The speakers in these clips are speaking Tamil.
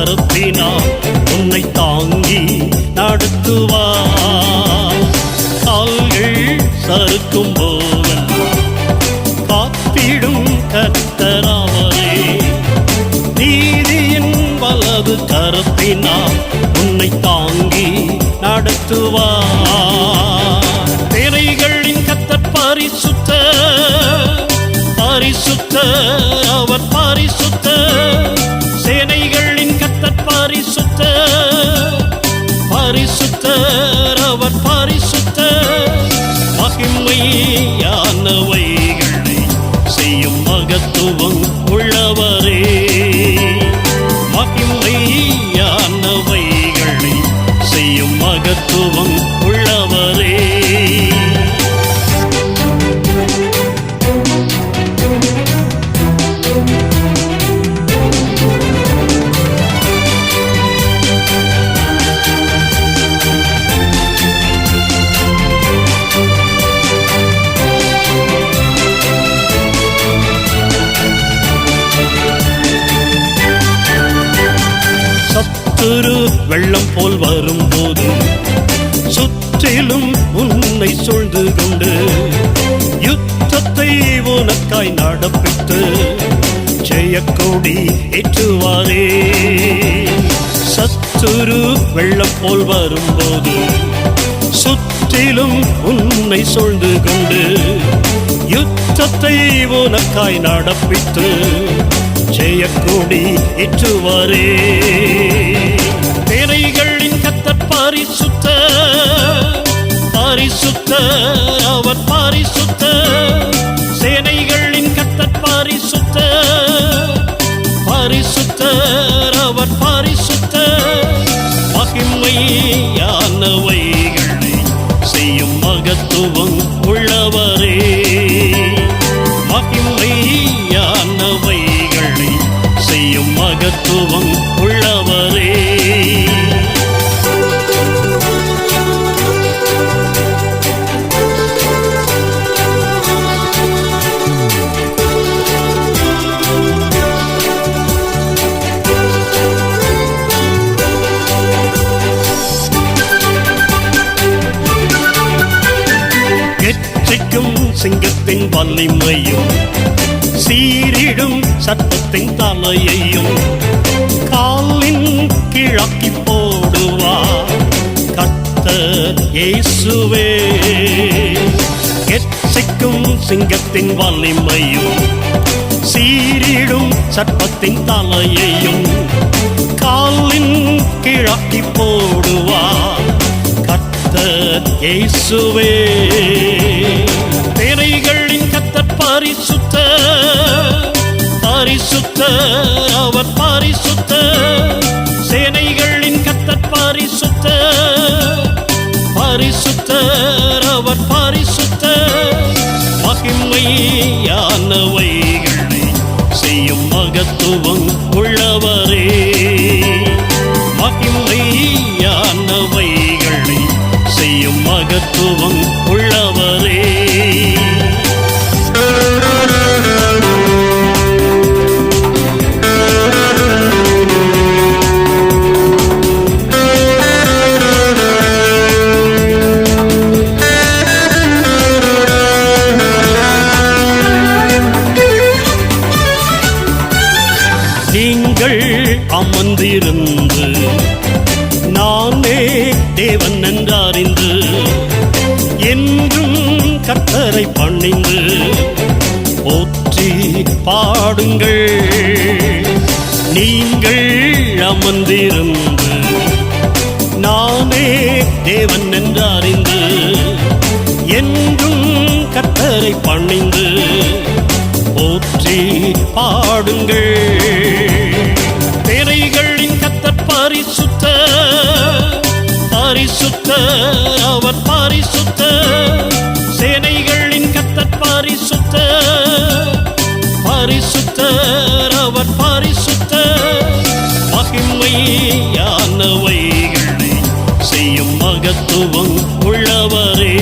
கருத்தினால் உன்னை தாங்கி நடத்துவார். கால்கள் சறுக்கும் போது காத்திடும் கர்த்தராவரே. நீதியின் வலது கருத்தினால் உன்னை தாங்கி நடத்துவார். திரைகளின் கர்த்தர் பரிசுத்தர், பரிசுத்தர், அவர் பரிசுத்தர். சேனைகளின் கர்த்தர் பரிசுத்தர், பரிசுத்தர், அவர் பரிசுத்தர். மகிமையானவைகளை செய்யும் மகத்துவம் உள்ளவரே. மகிமையானவைகளை செய்யும் மகத்துவம் உள்ளவரே. சத்துரு வெள்ளம் போல் வரும்போது சுற்றிலும் உன்னை சூழ்ந்து கொண்டு யுத்தத்தை உனக்காய் நடப்பித்து ஜெயக்கொடி ஏற்றுவாரே. சத்துரு வெள்ளம் போல் வரும்போது சுற்றிலும் உன்னை சூழ்ந்து கொண்டு யுத்தத்தை உனக்காய் நடப்பித்து ஜெயக்கொடி ஏற்றுவாரே. திரைகளின் கர்த்தர் பரிசுத்தர், பரிசுத்தர், அவர் பரிசுத்தர். சேனைகளின் கர்த்தர் பரிசுத்தர், பரிசுத்தர், அவர் பரிசுத்தர். மகிமையானவைகளை செய்யும் மகத்துவம் உள்ளவரே. மகிமையானவைகளை செய்யும் மகத்துவம் உள்ளவரே. கெர்ச்சிக்கும் சிங்கத்தின் வலிமையும் சீரிடும் சட்டத்தின் தலையையும் காலின் கீழாக்கி போடுவார் கர்த்தர் இயேசுவே. கெர்ச்சிக்கும் சிங்கத்தின் வலிமையும் சீரிடும் சட்டத்தின் தலையையும் காலின் கீழாக்கி போடுவார் கர்த்தர் இயேசுவே. திரைகளின் கர்த்தர் பரிசுத்தர், பரிசுத்தர், அவர் பரிசுத்தர். சேனைகளின் கர்த்தர் பரிசுத்தர், பரிசுத்தர், அவர் பரிசுத்தர். மகிமையானவைகளை செய்யும் மகத்துவம் உள்ளவரே. மகிமையானவைகளை செய்யும் மகத்துவம் உள்ளவரே. நீங்கள் அமர்ந்திருந்து நானே தேவன் என்றறிந்து என்றும் கர்த்தரை பணிந்து போற்றி பாடுங்கள். நீங்கள் அமர்ந்திருந்து நானே தேவன் என்றறிந்து என்றும் கர்த்தரை பணிந்து போற்றி பாடுங்கள். திரைகளின் கர்த்தர் பரிசுத்தர், பரிசுத்தர், அவர் பரிசுத்தர். சேனைகளின் கர்த்தர் பரிசுத்தர், பரிசுத்தர், அவர் பரிசுத்தர். மகிமையானவைகளை செய்யும் மகத்துவம் உள்ளவரே.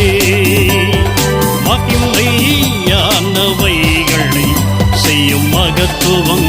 மகிமையானவைகளை செய்யும் மகத்துவம்